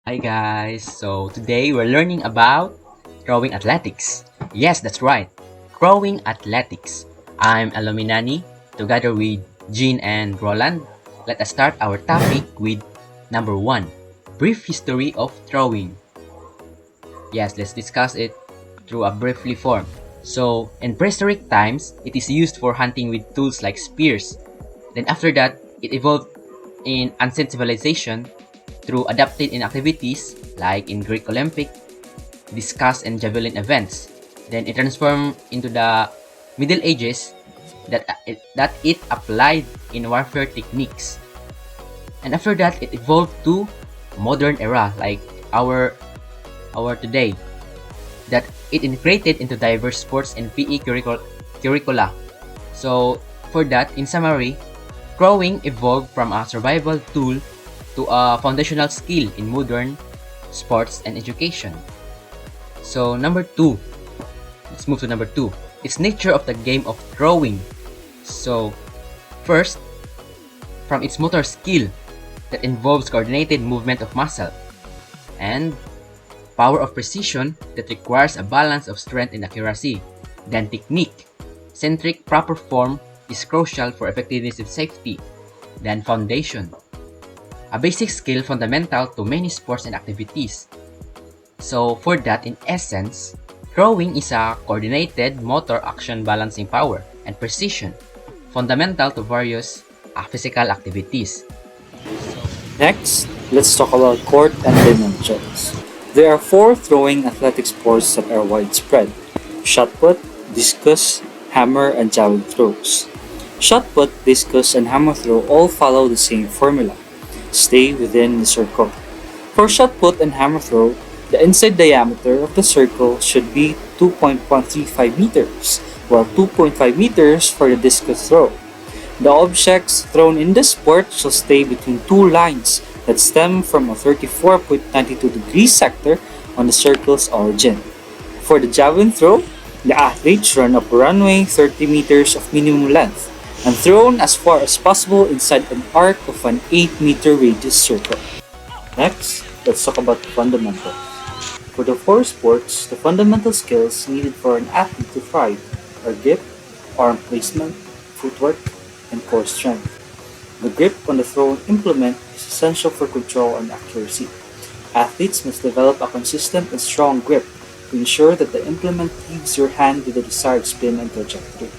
Hi guys, so today we're learning about throwing athletics. Yes, that's right, throwing athletics. I'm Eluminany, together with Jean and Roland. Let us start our topic with number 1, brief history of throwing. Yes, let's discuss it through a briefly form. So, in prehistoric times, it is used for hunting with tools like spears. Then after that, it evolved in ancient civilization through adapted in activities like in Greek Olympic, discus and javelin events. Then it transformed into the Middle Ages that it applied in warfare techniques. And after that, it evolved to modern era like our today that it integrated into diverse sports and PE curricula. So for that, in summary, throwing evolved from a survival tool to a foundational skill in modern sports and education. So number 2, let's move to number 2. It's nature of the game of throwing. So first, from its motor skill that involves coordinated movement of muscle and power of precision that requires a balance of strength and accuracy. Then technique, centric proper form is crucial for effectiveness and safety. Then foundation, a basic skill fundamental to many sports and activities. So for that, in essence, throwing is a coordinated motor action balancing power and precision, fundamental to various physical activities. Next, let's talk about court and dimensions. There are four throwing athletic sports that are widespread: shot put, discus, hammer, and javelin throws. Shot put, discus, and hammer throw all follow the same formula: stay within the circle. For shot put and hammer throw, the inside diameter of the circle should be 2.135 meters, while 2.5 meters for the discus throw. The objects thrown in this sport shall stay between two lines that stem from a 34.92 degrees sector on the circle's origin. For the javelin throw, the athletes run up a runway 30 meters of minimum length and thrown as far as possible inside an arc of an 8-meter radius circle. Next, let's talk about the fundamentals. For the four sports, the fundamental skills needed for an athlete to thrive are grip, arm placement, footwork, and core strength. The grip on the thrown implement is essential for control and accuracy. Athletes must develop a consistent and strong grip to ensure that the implement leaves your hand with the desired spin and trajectory.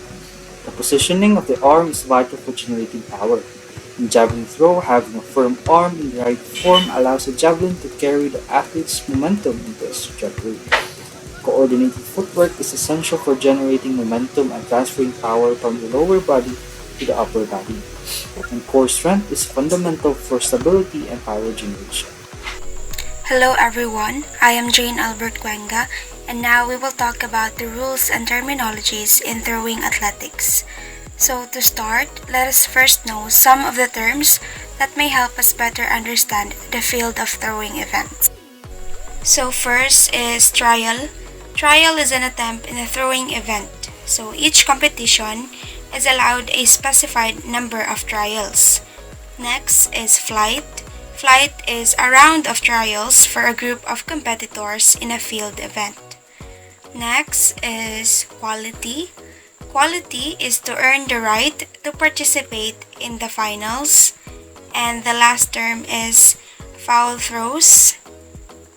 The positioning of the arm is vital for generating power. In javelin throw, having a firm arm in the right form allows the javelin to carry the athlete's momentum into its trajectory. Coordinated footwork is essential for generating momentum and transferring power from the lower body to the upper body. And core strength is fundamental for stability and power generation. Hello everyone, I am Jane Albert Cuenga, and now we will talk about the rules and terminologies in throwing athletics. So to start, let us first know some of the terms that may help us better understand the field of throwing events. So first is trial. Trial is an attempt in a throwing event. So each competition is allowed a specified number of trials. Next is flight. Flight is a round of trials for a group of competitors in a field event. Next is quality. Quality is to earn the right to participate in the finals. And the last term is foul throws.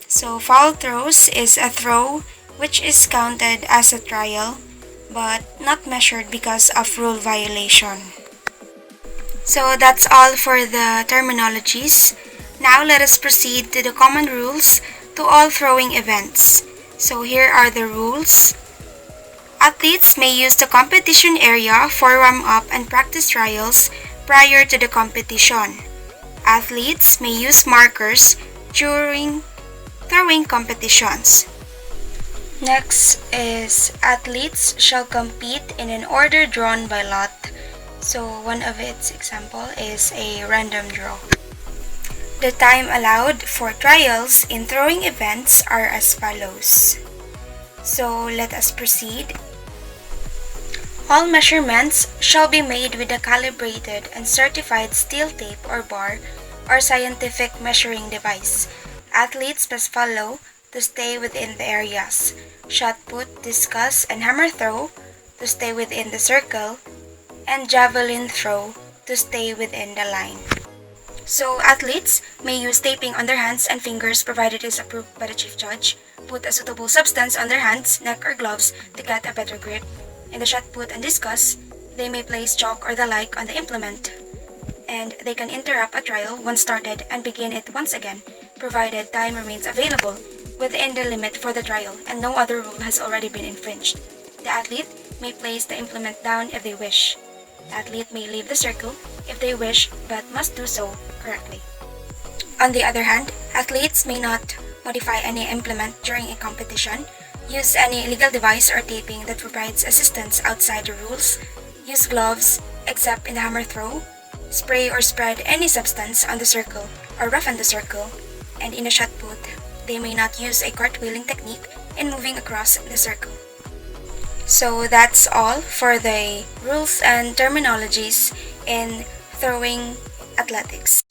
So foul throws is a throw which is counted as a trial but not measured because of rule violation. So that's all for the terminologies. Now let us proceed to the common rules to all throwing events. So here are the rules. Athletes may use the competition area for warm-up and practice trials prior to the competition. Athletes may use markers during throwing competitions. Next is athletes shall compete in an order drawn by lot. So one of its example is a random draw. The time allowed for trials in throwing events are as follows. So let us proceed. All measurements shall be made with a calibrated and certified steel tape or bar or scientific measuring device. Athletes must follow to stay within the areas. Shot put, discus, and hammer throw to stay within the circle, and javelin throw to stay within the line. So athletes may use taping on their hands and fingers provided it is approved by the chief judge, put a suitable substance on their hands, neck, or gloves to get a better grip. In the shot put and discus, they may place chalk or the like on the implement, and they can interrupt a trial once started and begin it once again, provided time remains available within the limit for the trial and no other rule has already been infringed. The athlete may place the implement down if they wish. The athlete may leave the circle if they wish, but must do so correctly. On the other hand, athletes may not modify any implement during a competition, use any illegal device or taping that provides assistance outside the rules, use gloves except in the hammer throw, spray or spread any substance on the circle or roughen the circle, and in a shot put, they may not use a cartwheeling technique in moving across the circle. So that's all for the rules and terminologies in throwing athletics.